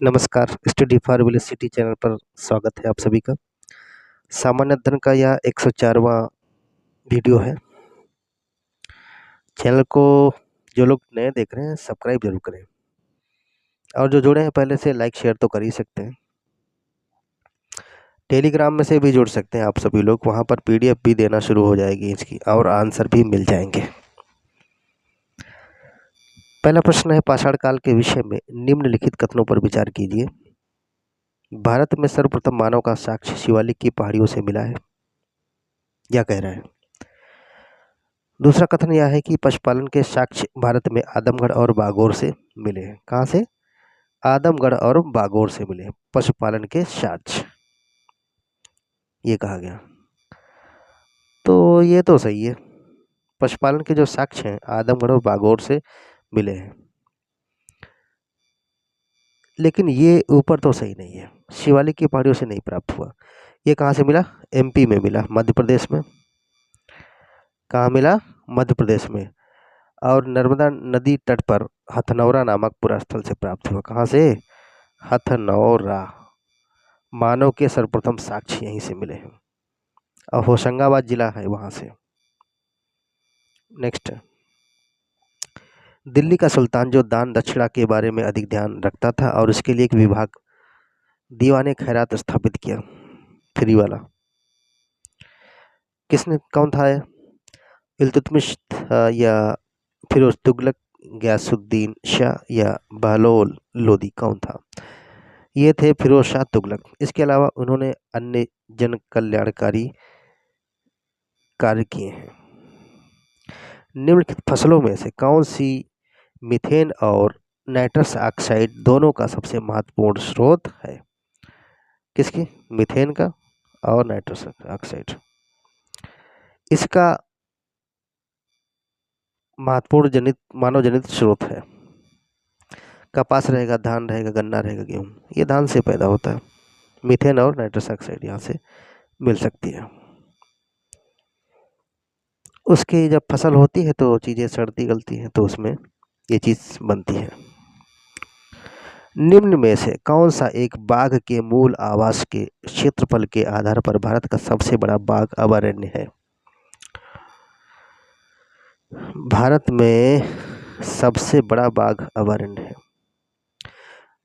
नमस्कार, study for velocity channel पर स्वागत है आप सभी का। सामान्य अध्ययन का यह 104वां वीडियो है। चैनल को जो लोग नए देख रहे हैं सब्सक्राइब जरूर करें और जो जुड़े हैं पहले से लाइक शेयर तो कर ही सकते हैं। टेलीग्राम में से भी जुड़ सकते हैं आप सभी लोग, वहाँ पर पीडीएफ भी देना शुरू हो जाएगी इसकी और आंसर भी मिल जाएंगे। पहला प्रश्न है, पाषाण काल के विषय में निम्नलिखित कथनों पर विचार कीजिए। भारत में सर्वप्रथम मानव का साक्ष्य शिवालिक की पहाड़ियों से मिला है। क्या कह रहा है? दूसरा कथन यह है कि पशुपालन के साक्ष्य भारत में आदमगढ़ और बागोर से मिले हैं। कहाँ से? आदमगढ़ और बागोर से मिले हैं पशुपालन के साक्ष्य, ये कहा गया। तो ये तो सही है, पशुपालन के जो साक्ष्य हैं आदमगढ़ और बागोर से मिले हैं, लेकिन ये ऊपर तो सही नहीं है, शिवालिक की पहाड़ियों से नहीं प्राप्त हुआ। ये कहाँ से मिला? एमपी में मिला, मध्य प्रदेश में। कहाँ मिला? मध्य प्रदेश में। और नर्मदा नदी तट पर हथनौरा नामक पुरास्थल से प्राप्त हुआ। कहाँ से? हथनौरा। मानव के सर्वप्रथम साक्ष्य यहीं से मिले हैं और होशंगाबाद जिला है वहाँ से। नेक्स्ट, दिल्ली का सुल्तान जो दान दक्षिणा के बारे में अधिक ध्यान रखता था और इसके लिए एक विभाग दीवाने खैरात स्थापित किया, फ्री वाला। किसने? कौन था? इल्तुतमिश या फिरोज तुगलक, गयासुद्दीन शाह या बहलोल लोदी? कौन था? ये थे फिरोज शाह तुगलक। इसके अलावा उन्होंने अन्य जन कल्याणकारी कार्य किए हैं। निम्नलिखित फसलों में से कौन सी मीथेन और नाइट्रस ऑक्साइड दोनों का सबसे महत्वपूर्ण स्रोत है? किसकी? मीथेन का और नाइट्रस ऑक्साइड। इसका महत्वपूर्ण मानव जनित स्रोत है। कपास रहेगा, धान रहेगा, गन्ना रहेगा, गेहूँ। ये धान से पैदा होता है। मीथेन और नाइट्रस ऑक्साइड यहाँ से मिल सकती है। उसकी जब फसल होती है तो चीज़ें सड़ती गलती हैं, तो उसमें ये चीज़ बनती है। निम्न में से कौन सा एक बाघ के मूल आवास के क्षेत्रफल के आधार पर भारत का सबसे बड़ा बाघ अभयारण्य है? भारत में सबसे बड़ा बाघ अभयारण्य है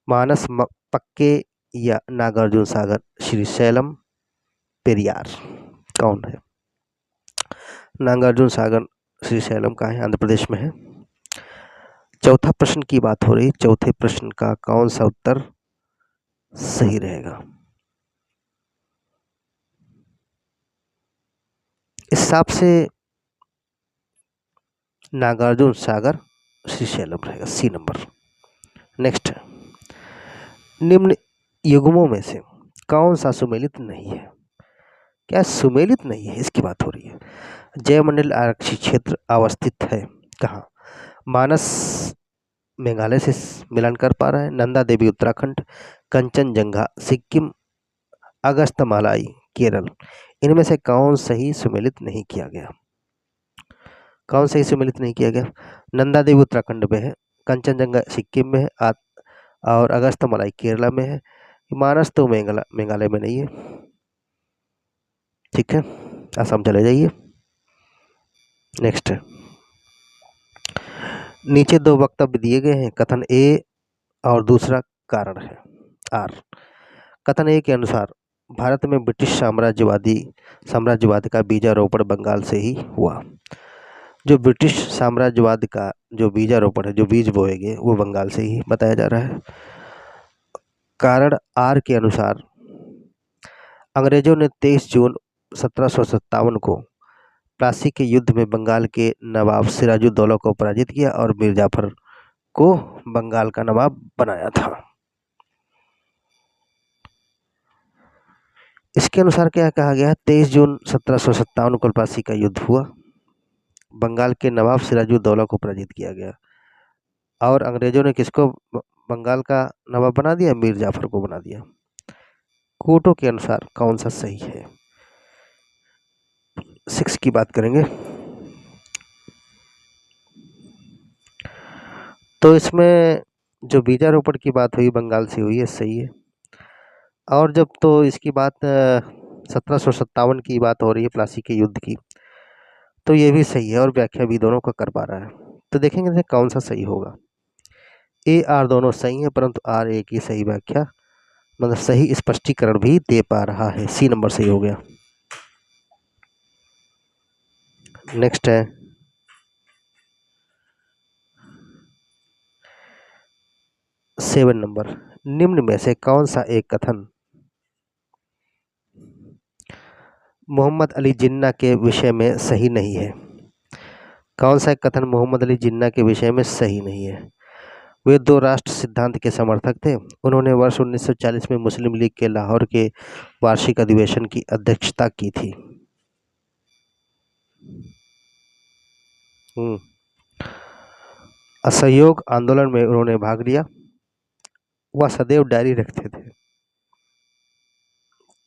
मानस पक्के या नागार्जुन सागर, श्रीशैलम, पेरियार? कौन है? नागार्जुन सागर श्रीशैलम का है, आंध्र प्रदेश में है। चौथा प्रश्न की बात हो रही, चौथे प्रश्न का कौन सा उत्तर सही रहेगा? इस हिसाब से नागार्जुन सागर श्रीशैलम रहेगा, सी नंबर। नेक्स्ट, निम्न युग्मों में से कौन सा सुमेलित नहीं है? क्या सुमेलित नहीं है? इसकी बात हो रही है। जयमंडल आरक्षित क्षेत्र अवस्थित है कहाँ? मानस मेघालय से मिलन कर पा रहा है, नंदा देवी उत्तराखंड, कंचनजंगा सिक्किम, अगस्तमालाई केरल। इनमें से कौन सही सुमेलित नहीं किया गया? कौन सही सुमेलित नहीं किया गया? नंदा देवी उत्तराखंड में है, कंचनजंगा सिक्किम में है और अगस्तमालाई केरला में है। मानस तो मेघालय में नहीं है। ठीक है, असम चले जाइए। नेक्स्ट, नीचे दो वक्तव्य दिए गए हैं, कथन ए और दूसरा कारण है आर। कथन ए के अनुसार भारत में ब्रिटिश साम्राज्यवाद का बीजारोपण बंगाल से ही हुआ। जो ब्रिटिश साम्राज्यवाद का जो बीजारोपण है, जो बीज बोए गए, वो बंगाल से ही बताया जा रहा है। कारण आर के अनुसार अंग्रेजों ने 23 जून 1757 को प्लासी के युद्ध में बंगाल के नवाब सिराजुद्दौला को पराजित किया और मीर जाफर को बंगाल का नवाब बनाया था। इसके अनुसार क्या कहा गया? 23 जून 1757 को प्लासी का युद्ध हुआ, बंगाल के नवाब सिराजुद्दौला को पराजित किया गया और अंग्रेजों ने किसको बंगाल का नवाब बना दिया? मीर जाफर को बना दिया। कोर्टों के अनुसार कौन सा सही है? 6 की बात करेंगे तो इसमें जो बीजारोपण की बात हुई बंगाल से हुई है, सही है। और जब तो इसकी बात 1757 की बात हो रही है प्लासी के युद्ध की, तो ये भी सही है और व्याख्या भी दोनों का कर पा रहा है। तो देखेंगे इनसे कौन सा सही होगा। ए आर दोनों सही है, परंतु आर एक ही सही व्याख्या मतलब सही स्पष्टीकरण भी दे पा रहा है। सी नंबर सही हो गया। नेक्स्ट है 7 नंबर, निम्न में से कौन सा एक कथन मोहम्मद अली जिन्ना के विषय में सही नहीं है? कौन सा एक कथन मोहम्मद अली जिन्ना के विषय में सही नहीं है? वे दो राष्ट्र सिद्धांत के समर्थक थे। उन्होंने वर्ष 1940 में मुस्लिम लीग के लाहौर के वार्षिक अधिवेशन की अध्यक्षता की थी। असहयोग आंदोलन में उन्होंने भाग लिया। वह सदैव डायरी रखते थे।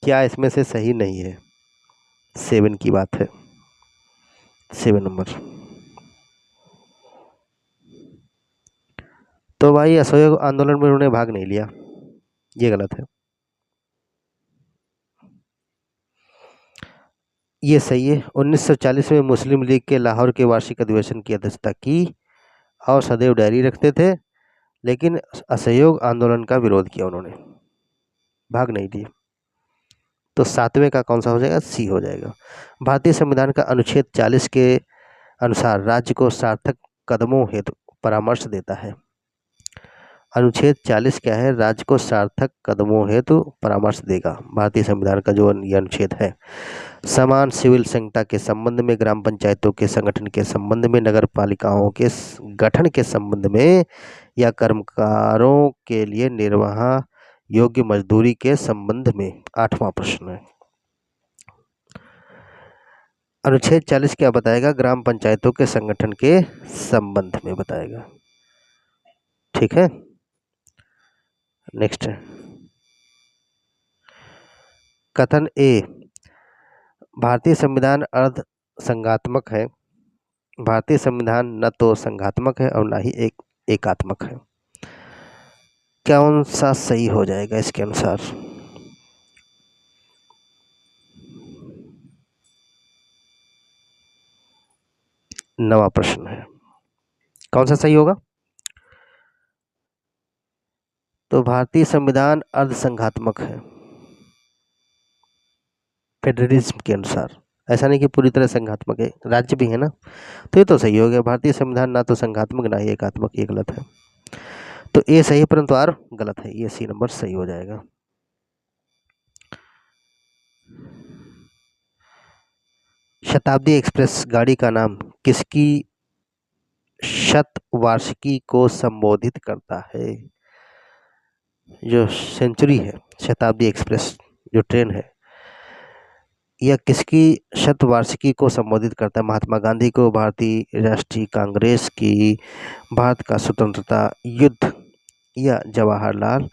क्या इसमें से सही नहीं है? 7 की बात है, 7 नंबर। तो भाई असहयोग आंदोलन में उन्होंने भाग नहीं लिया, ये गलत है। ये सही है। 1940 में मुस्लिम लीग के लाहौर के वार्षिक अधिवेशन की अध्यक्षता की और सदैव डायरी रखते थे, लेकिन असहयोग आंदोलन का विरोध किया उन्होंने, भाग नहीं लिए। तो 7वें का कौन सा हो जाएगा? सी हो जाएगा। भारतीय संविधान का अनुच्छेद 40 के अनुसार राज्य को सार्थक कदमों हेतु परामर्श देता है। अनुच्छेद 40 क्या है? राज्य को सार्थक कदमों हेतु परामर्श देगा। भारतीय संविधान का जो यह अनुच्छेद है, समान सिविल संहिता के संबंध में, ग्राम पंचायतों के संगठन के संबंध में, नगर पालिकाओं के गठन के संबंध में या कर्मकारों के लिए निर्वाह योग्य मजदूरी के संबंध में। 8वां प्रश्न है, अनुच्छेद 40 क्या बताएगा? ग्राम पंचायतों के संगठन के संबंध में बताएगा। ठीक है। नेक्स्ट है कथन ए, भारतीय संविधान अर्ध संघात्मक है। भारतीय संविधान न तो संघात्मक है और न ही एकात्मक है। कौन सा सही हो जाएगा इसके अनुसार? नवा प्रश्न है, कौन सा सही होगा? तो भारतीय संविधान अर्ध संघात्मक है फेडरलिज्म के अनुसार। ऐसा नहीं कि पूरी तरह संघात्मक है, राज्य भी है ना, तो ये तो सही हो गया। भारतीय संविधान ना तो संघात्मक ना ही एकात्मक, ये गलत है। तो ए सही है परंतु आर गलत है, ये सी नंबर सही हो जाएगा। शताब्दी एक्सप्रेस गाड़ी का नाम किसकी शतवार्षिकी को संबोधित करता है? जो सेंचुरी है, शताब्दी एक्सप्रेस जो ट्रेन है, यह किसकी शतवार्षिकी को संबोधित करता है? महात्मा गांधी को, भारतीय राष्ट्रीय कांग्रेस की, भारत का स्वतंत्रता युद्ध या जवाहरलाल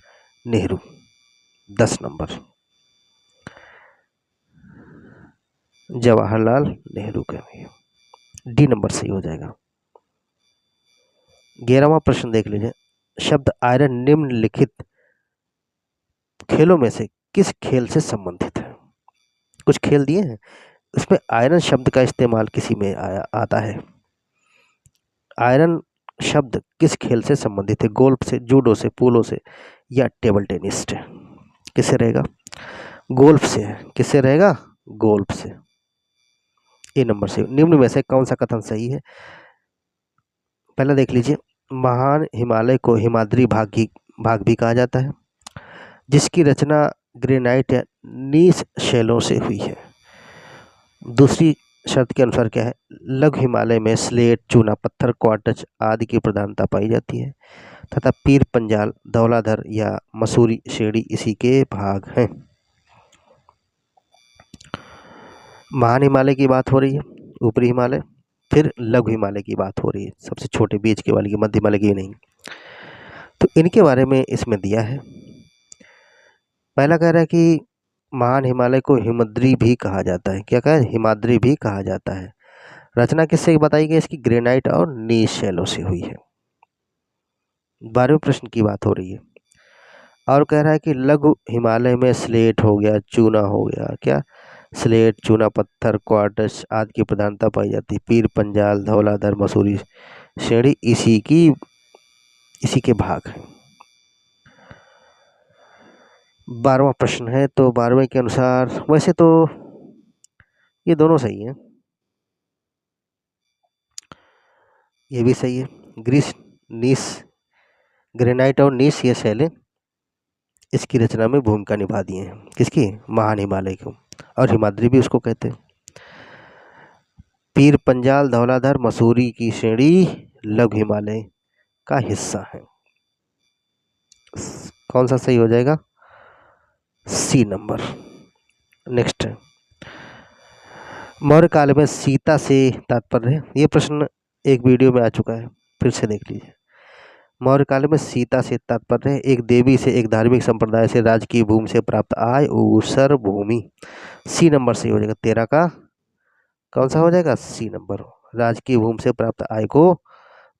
नेहरू? 10 नंबर जवाहरलाल नेहरू का डी नंबर सही हो जाएगा। 11वां प्रश्न देख लीजिए, शब्द आयरन निम्नलिखित खेलों में से किस खेल से संबंधित है? कुछ खेल दिए हैं, उसमें आयरन शब्द का इस्तेमाल किसी में आता है। आयरन शब्द किस खेल से संबंधित है? गोल्फ से, जूडो से, पोलो से या टेबल टेनिस से? किससे रहेगा? गोल्फ से। किससे रहेगा? गोल्फ से। ए नंबर से। निम्न में से कौन सा कथन सही है? पहला देख लीजिए, महान हिमालय को हिमाद्री भाग भी कहा जाता है, जिसकी रचना ग्रेनाइट या नीस शैलों से हुई है। दूसरी शर्त के अनुसार क्या है? लघु हिमालय में स्लेट, चूना पत्थर, क्वार्टज आदि की प्रधानता पाई जाती है तथा पीर पंजाल, धौलाधर या मसूरी श्रेणी इसी के भाग हैं। महान हिमालय की बात हो रही है, ऊपरी हिमालय, फिर लघु हिमालय की बात हो रही है, सबसे छोटे बीच के वाले की, मध्य हिमालय की नहीं। तो इनके बारे में इसमें दिया है। पहला कह रहा है कि महान हिमालय को हिमाद्री भी कहा जाता है। क्या कहा है? हिमाद्री भी कहा जाता है। रचना किससे बताई गई? इसकी ग्रेनाइट और नीस शैलों से हुई है। 12वें प्रश्न की बात हो रही है और कह रहा है कि लघु हिमालय में स्लेट हो गया, चूना हो गया, क्या स्लेट, चूना पत्थर, क्वार्ट्ज आदि की प्रधानता पाई जाती है। पीर पंजाल, धौलाधर, मसूरी श्रेणी इसी के भाग हैं। 12वां प्रश्न है, तो 12वें के अनुसार वैसे तो ये दोनों सही हैं, ये भी सही है। ग्रेनाइट और नीस ये शैलें इसकी रचना में भूमिका निभा दिए हैं। किसकी? महान हिमालय को, और हिमाद्री भी उसको कहते हैं। पीर पंजाल, धौलाधर, मसूरी की श्रेणी लघु हिमालय का हिस्सा है। कौन सा सही हो जाएगा? C number. नेक्स्ट, मौर्य काल में सीता से तात्पर्य, ये प्रश्न एक वीडियो में आ चुका है, फिर से देख लीजिए। मौर्य काल में सीता से तात्पर्य एक देवी से, एक धार्मिक संप्रदाय से, राजकीय भूमि से प्राप्त आय, ऊसर भूमि। सी नंबर सही हो जाएगा। 13 का कौन सा हो जाएगा? C number. राजकीय भूमि से प्राप्त आय को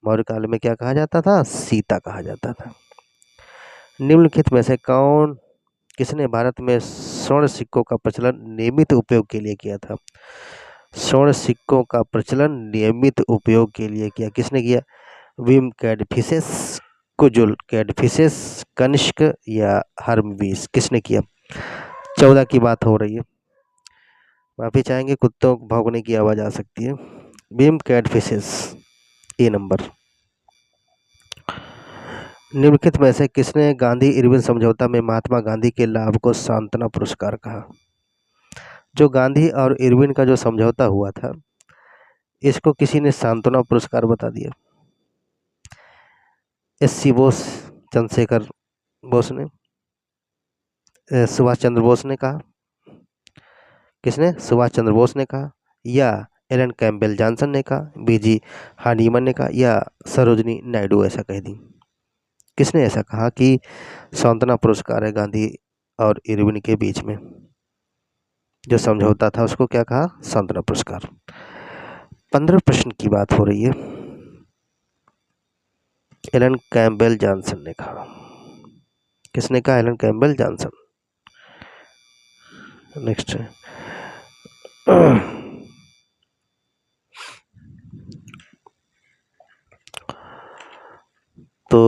मौर्य काल में क्या कहा जाता था? सीता कहा जाता था। निम्नलिखित में से किसने भारत में स्वर्ण सिक्कों का प्रचलन नियमित उपयोग के लिए किया था? स्वर्ण सिक्कों का प्रचलन नियमित उपयोग के लिए किया, किसने किया? विम कैडफिसेस, कुजुल कैडफिसेस, कनिष्क या हर्मवीस, किसने किया? 14 की बात हो रही है, माफी चाहेंगे, कुत्तों भौंकने की आवाज आ सकती है। विम कैडफिसेस, ए नंबर। निम्नलिखित में से किसने गांधी इरविन समझौता में महात्मा गांधी के लाभ को सांत्वना पुरस्कार कहा? जो गांधी और इरविन का जो समझौता हुआ था, इसको किसी ने सांत्वना पुरस्कार बता दिया। एस.सी. बोस, चंद्रशेखर बोस ने, सुभाष चंद्र बोस ने कहा। किसने? सुभाष चंद्र बोस ने कहा, या एलन कैम्पबेल जॉनसन ने कहा, बीजी हानीमन ने कहा, या सरोजनी नायडू ऐसा कह दी। किसने ऐसा कहा कि सांत्वना पुरस्कार है गांधी और इरविन के बीच में जो समझौता था उसको क्या कहा? सांत्वना पुरस्कार। 15 प्रश्न की बात हो रही है, एलन कैम्पबेल जॉनसन ने कहा। किसने कहा? Alan Campbell Johnson. नेक्स्ट, तो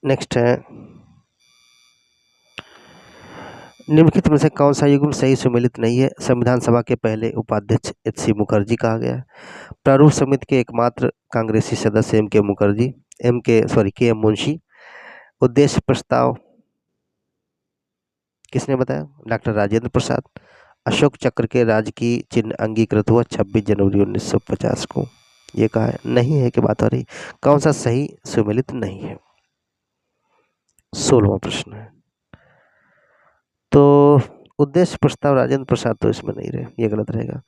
नेक्स्ट है, निम्नलिखित में से कौन सा युग्म सही सुमेलित नहीं है? संविधान सभा के पहले उपाध्यक्ष एच.सी. मुखर्जी कहा गया है। प्रारूप समिति के एकमात्र कांग्रेसी सदस्य के एम मुंशी। उद्देश्य प्रस्ताव किसने बताया? डॉक्टर राजेंद्र प्रसाद। अशोक चक्र के राजकीय चिन्ह अंगीकृत हुआ 26 जनवरी 1950 को, ये कहा है। नहीं है कि बात हो रही, कौन सा सही सुमेलित नहीं है? 16वां प्रश्न है, तो उद्देश्य प्रस्ताव राजेंद्र प्रसाद तो इसमें नहीं रहे, ये गलत रहेगा।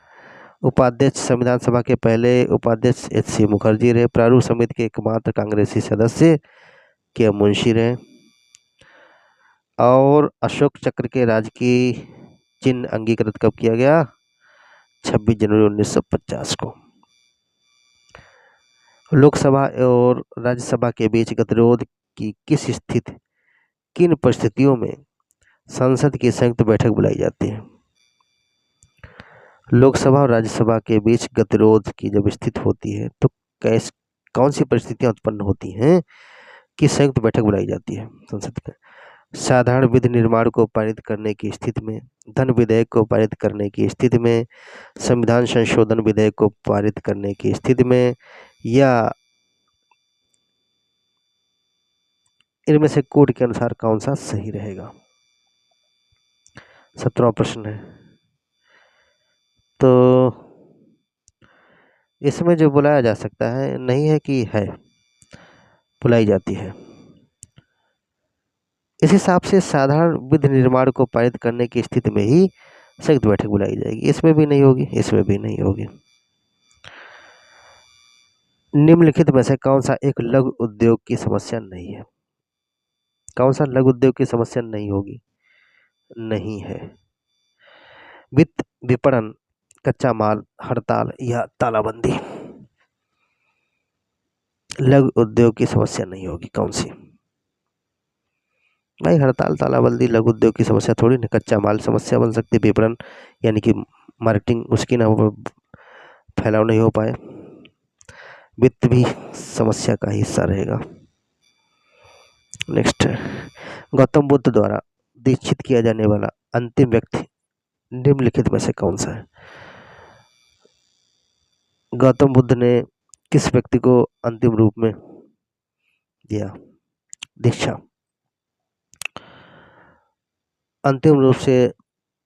उपाध्यक्ष संविधान सभा के पहले उपाध्यक्ष एच.सी. मुखर्जी रहे। प्रारूप समिति के एकमात्र कांग्रेसी सदस्य के मुंशी रहे। और अशोक चक्र के राजकीय चिन्ह अंगीकृत कब किया गया? 26 जनवरी 1950 को। लोकसभा और राज्यसभा के बीच गतिरोध की किन परिस्थितियों में संसद की संयुक्त बैठक बुलाई जाती है? लोकसभा और राज्यसभा के बीच गतिरोध की जब स्थिति होती है तो कौन सी परिस्थितियां उत्पन्न होती हैं कि संयुक्त बैठक बुलाई जाती है संसद में? साधारण विधि निर्माण को पारित करने की स्थिति में, धन विधेयक को पारित करने की स्थिति में, संविधान संशोधन विधेयक को पारित करने की स्थिति में, या इनमें से कोड के अनुसार कौन सा सही रहेगा? 17वां प्रश्न है, तो इसमें जो बुलाया जा सकता है नहीं है कि है, बुलाई जाती है। इस हिसाब से साधारण विधि निर्माण को पारित करने की स्थिति में ही संयुक्त बैठक बुलाई जाएगी। इसमें भी नहीं होगी, इसमें भी नहीं होगी। निम्नलिखित में से कौन सा एक लघु उद्योग की समस्या नहीं है? कौन सा लघु उद्योग की समस्या नहीं होगी? नहीं है। वित्त, विपणन, कच्चा माल, हड़ताल या तालाबंदी। लघु उद्योग की समस्या नहीं होगी। कौन सी? भाई हड़ताल तालाबंदी लघु उद्योग की समस्या थोड़ी ना, कच्चा माल समस्या बन सकती है, विपणन यानी कि मार्केटिंग उसकी ना हो, फैलाव नहीं हो पाए। वित्त भी समस्या का हिस्सा रहेगा। नेक्स्ट, गौतम बुद्ध द्वारा दीक्षित किया जाने वाला अंतिम व्यक्ति निम्नलिखित में से कौन सा है? गौतम बुद्ध ने किस व्यक्ति को अंतिम रूप में दिया दीक्षा? अंतिम रूप से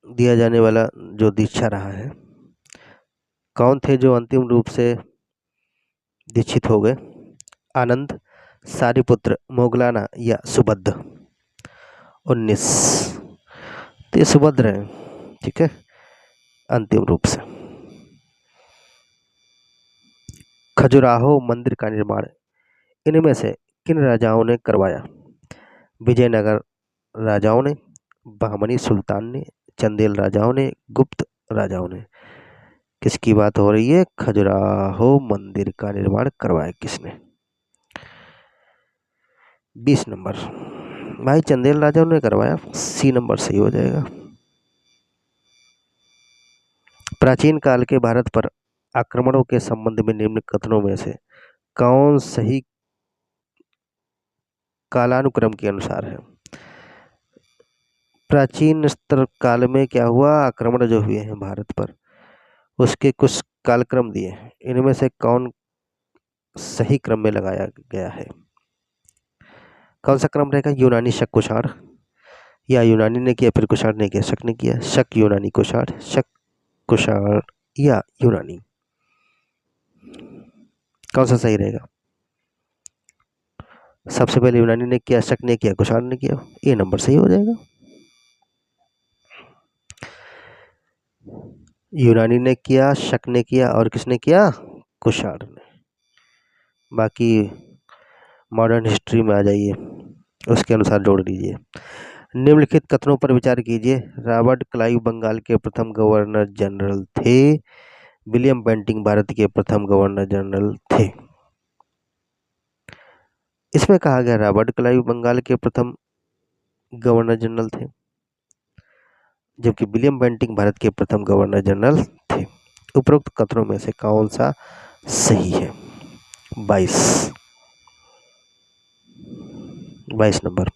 दिया जाने वाला जो दीक्षा रहा है, कौन थे जो अंतिम रूप से दीक्षित हो गए? आनंद, सारिपुत्र, मोगलाना या सुभद्र? 19। तो ये सुभद्र है, ठीक है, अंतिम रूप से। खजुराहो मंदिर का निर्माण इनमें से किन राजाओं ने करवाया? विजयनगर राजाओं ने, बहमनी सुल्तान ने, चंदेल राजाओं ने, गुप्त राजाओं ने? किसकी बात हो रही है? खजुराहो मंदिर का निर्माण करवाया किसने? 20 नंबर भाई चंदेल राजाओं ने करवाया, सी नंबर सही हो जाएगा। प्राचीन काल के भारत पर आक्रमणों के संबंध में निम्न कथनों में से कौन सही कालानुक्रम के अनुसार है? प्राचीन स्तर काल में क्या हुआ, आक्रमण जो हुए हैं भारत पर, उसके कुछ कालक्रम दिए हैं, इनमें से कौन सही क्रम में लगाया गया है? कौन सा क्रम रहेगा? यूनानी, शक, कुषाण, या यूनानी ने किया फिर कुषाण ने किया, शक ने किया, शक यूनानी कुषाण, शक कुषाण या यूनानी? कौन सा सही रहेगा? सबसे पहले यूनानी ने किया, शक ने किया, कुषाण ने किया, ये नंबर सही हो जाएगा। यूनानी ने किया, शक ने किया और किसने किया? कुषाण ने। बाकी मॉडर्न हिस्ट्री में आ जाइए, उसके अनुसार जोड़ लीजिए। निम्नलिखित कथनों पर विचार कीजिए। रॉबर्ट क्लाइव बंगाल के प्रथम गवर्नर जनरल थे। विलियम बेंटिंक भारत के प्रथम गवर्नर जनरल थे। इसमें कहा गया रॉबर्ट क्लाइव बंगाल के प्रथम गवर्नर जनरल थे, जबकि विलियम बेंटिंक भारत के प्रथम गवर्नर जनरल थे। उपरोक्त कथनों में से कौन सा सही है? 22 नंबर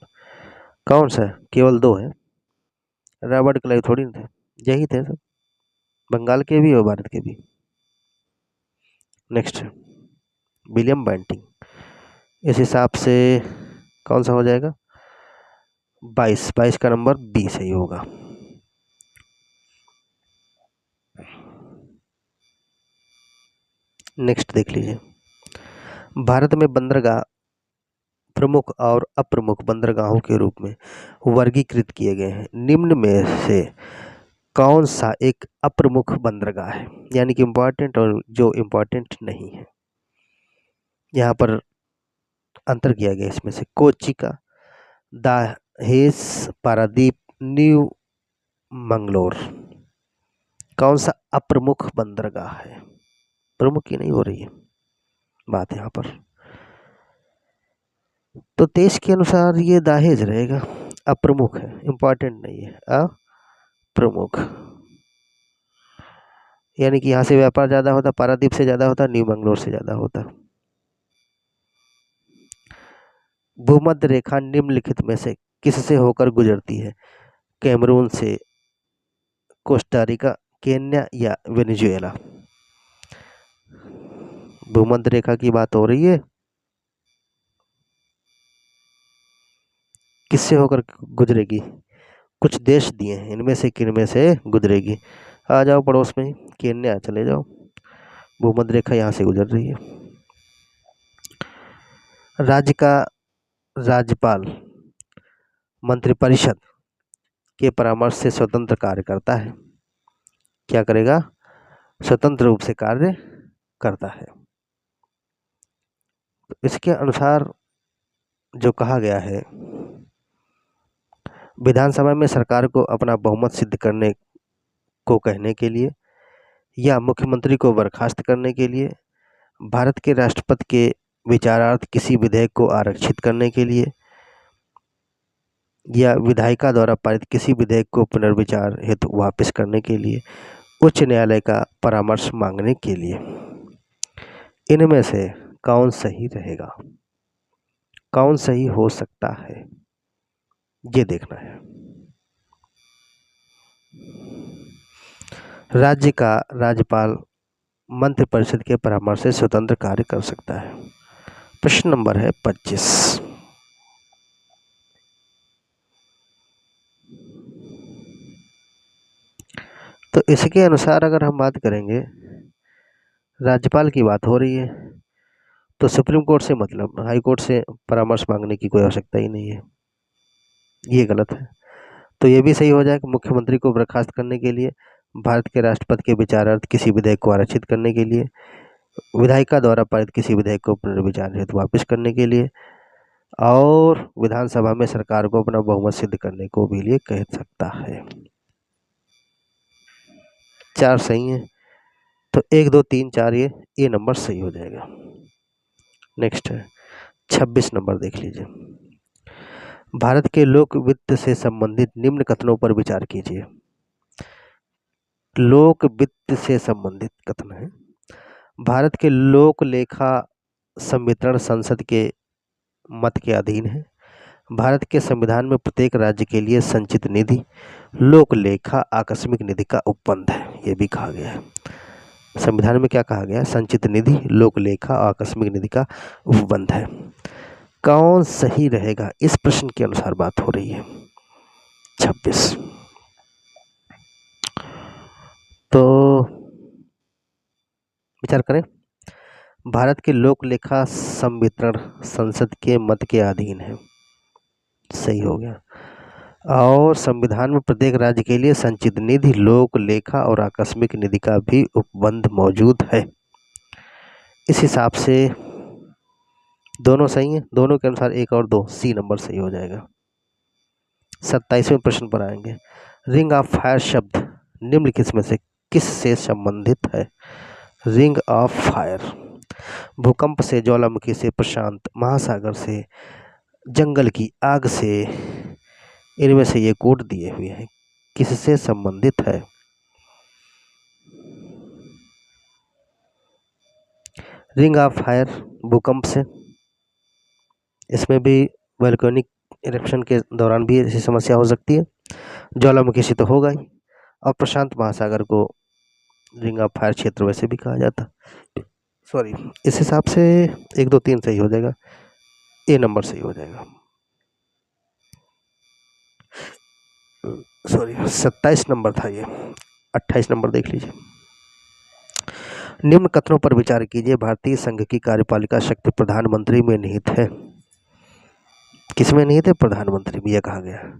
कौन सा? केवल 2 है, रॉबर्ट क्लाइव थोड़ी थे, यही थे सब, बंगाल के भी और भारत के भी। नेक्स्ट, विलियम बेंटिंक, इस हिसाब से कौन सा हो जाएगा? 22 का नंबर बी सही होगा। नेक्स्ट देख लीजिए, भारत में बंदरगाह प्रमुख और अप्रमुख बंदरगाहों के रूप में वर्गीकृत किए गए हैं। निम्न में से कौन सा एक अप्रमुख बंदरगाह है, यानी कि इम्पोर्टेंट और जो इम्पोर्टेंट नहीं है? यहाँ पर अंतर किया गया इसमें से। कोच्चि का, दहेज, पारादीप, न्यू मंगलोर, कौन सा अप्रमुख बंदरगाह है? प्रमुख की नहीं हो रही है बात यहाँ पर, तो देश के अनुसार ये दहेज रहेगा, अप्रमुख है, इम्पोर्टेंट नहीं है, अप्रमुख। यानी कि यहाँ से व्यापार ज़्यादा होता, पारादीप से ज़्यादा होता, न्यू मंगलोर से ज़्यादा होता। भूमध्य रेखा निम्नलिखित में से किससे होकर गुजरती है? कैमरून से, कोस्टारिका, केन्या या वेनेजुएला? भूमध्य रेखा की बात हो रही है, किससे होकर गुजरेगी? कुछ देश दिए हैं, इनमें से किन में से गुजरेगी? आ जाओ पड़ोस में, केन्या चले जाओ, भूमध्य रेखा यहाँ से गुजर रही है। राज्य का राज्यपाल मंत्रिपरिषद के परामर्श से स्वतंत्र कार्य करता है। क्या करेगा? स्वतंत्र रूप से कार्य करता है। तो इसके अनुसार जो कहा गया है, विधानसभा में सरकार को अपना बहुमत सिद्ध करने को कहने के लिए या मुख्यमंत्री को बर्खास्त करने के लिए भारत के राष्ट्रपति के विचारार्थ किसी विधेयक को आरक्षित करने के लिए या विधायिका द्वारा पारित किसी विधेयक को पुनर्विचार हेतु वापस करने के लिए, उच्च न्यायालय का परामर्श मांगने के लिए। इनमें से कौन सही रहेगा, कौन सही हो सकता है, ये देखना है। राज्य का राज्यपाल मंत्रिपरिषद के परामर्श से स्वतंत्र कार्य कर सकता है। प्रश्न नंबर है 25। तो इसके अनुसार अगर हम बात करेंगे, राज्यपाल की बात हो रही है, तो सुप्रीम कोर्ट से मतलब हाई कोर्ट से परामर्श मांगने की कोई आवश्यकता ही नहीं है, ये गलत है। तो ये भी सही हो जाए कि मुख्यमंत्री को बर्खास्त करने के लिए, भारत के राष्ट्रपति के विचारार्थ किसी विधेयक को आरक्षित करने के लिए, विधायिका द्वारा पारित किसी विधेयक को पुनर्विचार हेतु वापस करने के लिए, और विधानसभा में सरकार को अपना बहुमत सिद्ध करने को भी लिए कह सकता है। 4 सही है, तो 1 2 3 4 ये नंबर सही हो जाएगा। नेक्स्ट है 26 नंबर, देख लीजिए। भारत के लोक वित्त से संबंधित निम्न कथनों पर विचार कीजिए। लोक वित्त से संबंधित कथन है, भारत के लोक लेखा संवितरण संसद के मत के अधीन है। भारत के संविधान में प्रत्येक राज्य के लिए संचित निधि लोक लेखा आकस्मिक निधि का उपबंध है, ये भी कहा गया है। संविधान में क्या कहा गया है? संचित निधि लोक लेखा आकस्मिक निधि का उपबंध है। कौन सही रहेगा, इस प्रश्न के अनुसार बात हो रही है। 26, तो विचार करें। भारत के लोक लेखा संवितरण संसद के मत के अधीन है, सही हो गया। और संविधान में प्रत्येक राज्य के लिए संचित निधि लोक लेखा और आकस्मिक निधि का भी उपबंध मौजूद है। इस हिसाब से दोनों सही हैं, दोनों के अनुसार 1 और 2 सी नंबर सही हो जाएगा। 27वें प्रश्न पर आएंगे। रिंग ऑफ फायर शब्द निम्नलिखित में से किस से संबंधित है? रिंग ऑफ फायर, भूकंप से, ज्वालामुखी से, प्रशांत महासागर से, जंगल की आग से, इनमें से ये कोड दिए हुए हैं, किससे संबंधित है? रिंग ऑफ फायर भूकंप से, इसमें भी वोल्केनिक इरेप्शन के दौरान भी ऐसी समस्या हो सकती है। ज्वालामुखी से तो होगा ही, और प्रशांत महासागर को रिंग ऑफ फायर क्षेत्र वैसे भी कहा जाता। सॉरी, इस हिसाब से 1 2 3 सही हो जाएगा, ए नंबर सही हो जाएगा। सॉरी 27 नंबर था ये, 28 नंबर देख लीजिए। निम्न कथनों पर विचार कीजिए। भारतीय संघ की कार्यपालिका शक्ति प्रधानमंत्री में निहित है। किसमें निहित है? प्रधानमंत्री में। यह कहा गया है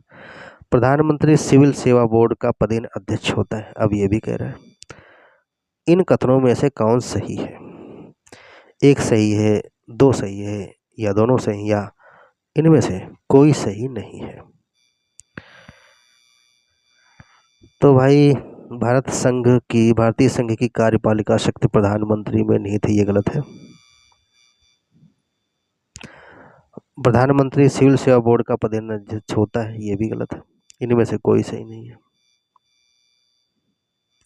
प्रधानमंत्री सिविल सेवा बोर्ड का पदेन अध्यक्ष होता है। अब ये भी कह रहा है इन कथनों में से कौन सही है? 1 सही है, 2 सही है, या दोनों सही, या इनमें से कोई सही नहीं है। तो भाई भारतीय संघ की कार्यपालिका शक्ति प्रधानमंत्री में निहित है, ये गलत है। प्रधानमंत्री सिविल सेवा बोर्ड का पदेन अध्यक्ष होता है, ये भी गलत है। इनमें से कोई सही नहीं है।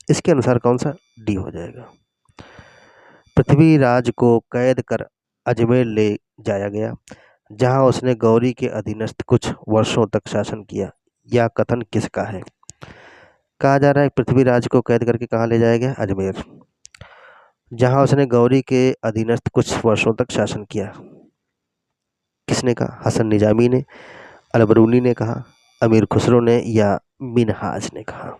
इसके अनुसार कौन सा? डी हो जाएगा। पृथ्वीराज को कैद कर अजमेर ले जाया गया, जहां उसने गौरी के अधीनस्थ कुछ वर्षों तक शासन किया। यह कथन किसका है? कहा जा रहा है पृथ्वीराज को कैद करके कहाँ ले जाया गया? अजमेर, जहां उसने गौरी के अधीनस्थ कुछ वर्षों तक शासन किया। किसने कहा? हसन निजामी ने, अलबरूनी ने कहा, अमीर खुसरो ने, या मिनहाज ने कहा।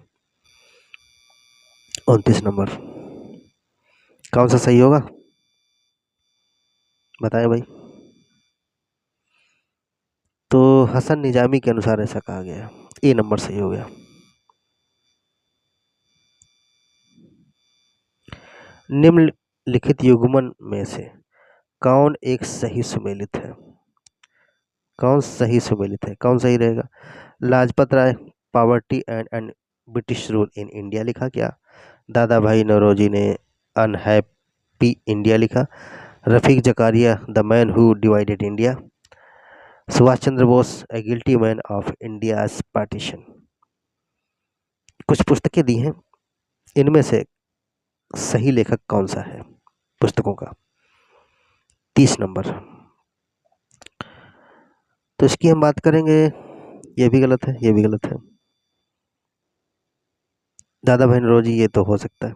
29 नंबर कौन सा सही होगा, बताएं भाई। तो हसन निजामी के अनुसार ऐसा कहा गया, ए नंबर सही हो गया। निम्नलिखित युग्मन में से कौन एक सही सुमेलित है? कौन सही सुमेलित है, कौन सही रहेगा? Lajpat Rai, poverty and British rule in India लिखा क्या? दादा भाई नौरोजी ने अनहैप्पी इंडिया लिखा। Rafiq Zakaria, the man who divided India. Subhash Chandra Bose, a guilty man of India's partition. कुछ पुस्तकें दी हैं, इनमें से सही लेखक कौन सा है पुस्तकों का? 30 नंबर। तो इसकी हम बात करेंगे, ये भी गलत है, ये भी गलत है। दादा भाई नौरोजी, ये तो हो सकता है।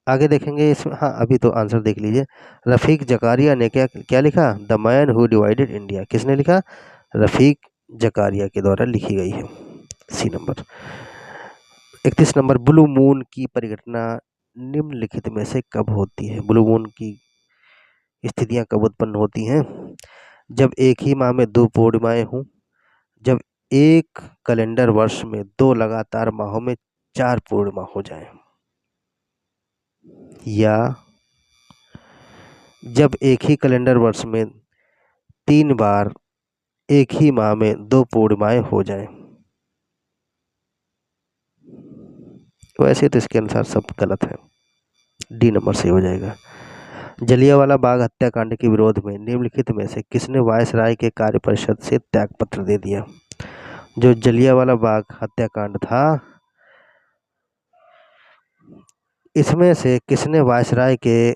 आगे देखेंगे इसमें, हाँ अभी तो आंसर देख लीजिए। रफीक जकारिया ने क्या क्या लिखा? The man who divided India. किसने लिखा? रफीक जकारिया के द्वारा लिखी गई है। C number. 31 number. Blue moon की परिघटना निम्नलिखित में से कब होती है? ब्लू मून की स्थितियां कब उत्पन्न होती हैं? जब एक ही माह में 2 पूर्णिमाएं हों, जब एक कैलेंडर वर्ष में 2 लगातार माहों में 4 पूर्णिमा हो जाएं, या जब एक ही कैलेंडर वर्ष में 3 बार एक ही माह में 2 पूर्णिमाएं हो जाएं। वैसे तो इसके अनुसार सब गलत है, डी नंबर सही हो जाएगा। जलियांवाला बाग हत्याकांड के विरोध में निम्नलिखित में से किसने वायसराय के कार्य परिषद से त्यागपत्र दे दिया? जो जलियांवाला बाग हत्याकांड था, इसमें से किसने वायसराय के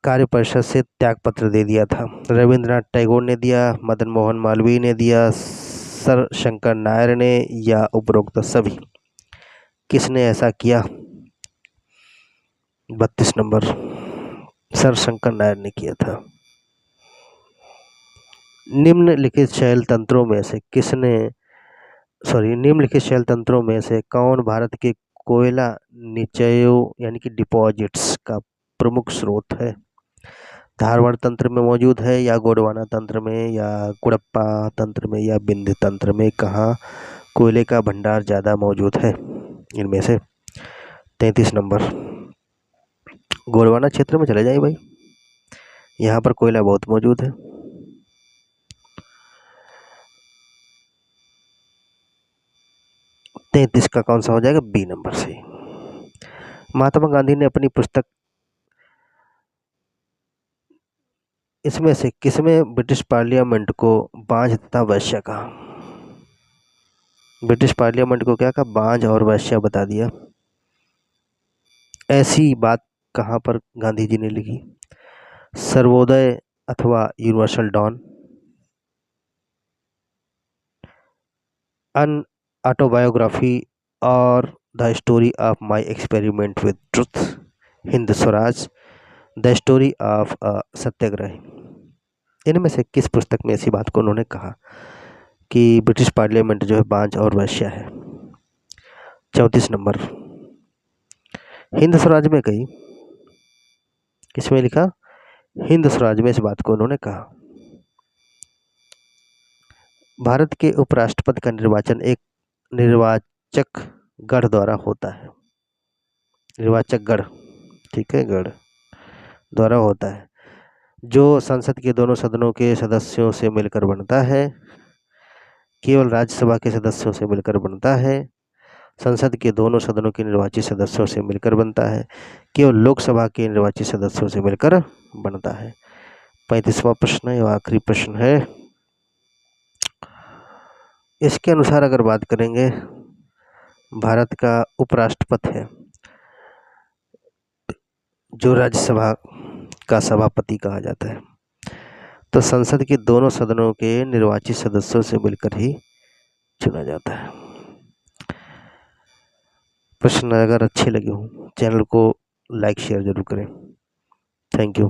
कार्य परिषद से त्यागपत्र दे दिया था? रविंद्रनाथ टैगोर ने दिया, मदन मोहन मालवीय ने दिया, सर शंकर नायर ने, या उपरोक्त सभी? किसने ऐसा किया? 32 नंबर। सर शंकर नायर ने किया था। निम्नलिखित शैल तंत्रों में से कौन भारत के कोयला निचयों यानी कि डिपॉजिट्स का प्रमुख स्रोत है? धारवाड़ तंत्र में मौजूद है, या गोंडवाना तंत्र में, या कुड़प्पा तंत्र में, या बिंद तंत्र में? कहाँ कोयले का भंडार ज़्यादा मौजूद है इनमें से? 33 नंबर। गोंडवाना क्षेत्र में चले जाइए भाई, यहाँ पर कोयला बहुत मौजूद है। 33 का कौन सा हो जाएगा? बी नंबर से। महात्मा गांधी ने अपनी पुस्तक इसमें से किसमें ब्रिटिश पार्लियामेंट को बांझ तथा वैश्य कहा? ब्रिटिश पार्लियामेंट को क्या कहा? बांझ और वैश्य बता दिया। ऐसी बात कहाँ पर गांधी जी ने लिखी? सर्वोदय अथवा यूनिवर्सल डॉन, अन ऑटोबायोग्राफी और the story of my experiment with truth, Hind Swaraj, the story of a Satyagrahi? इनमें से किस पुस्तक में ऐसी बात को उन्होंने कहा कि ब्रिटिश पार्लियामेंट जो है बांझ और वैश्य है? 34 नंबर। हिंद स्वराज में कही, किसमें लिखा? हिंद स्वराज में इस बात को उन्होंने कहा। भारत के उपराष्ट्रपति का निर्वाचन एक निर्वाचक गण द्वारा होता है। निर्वाचक गण, ठीक है, गण द्वारा होता है, जो संसद के दोनों सदनों के सदस्यों से मिलकर बनता है। केवल राज्यसभा के सदस्यों से मिलकर बनता है। संसद के दोनों सदनों के निर्वाचित सदस्यों से मिलकर बनता है। केवल लोकसभा के निर्वाचित सदस्यों से मिलकर बनता है। 35वां प्रश्न है, आखिरी प्रश्न है। इसके अनुसार अगर बात करेंगे, भारत का उपराष्ट्रपति है जो राज्यसभा का सभापति कहा जाता है, तो संसद के दोनों सदनों के निर्वाचित सदस्यों से मिलकर ही चुना जाता है। प्रश्न अगर अच्छे लगे हों, चैनल को लाइक शेयर जरूर करें। Thank you.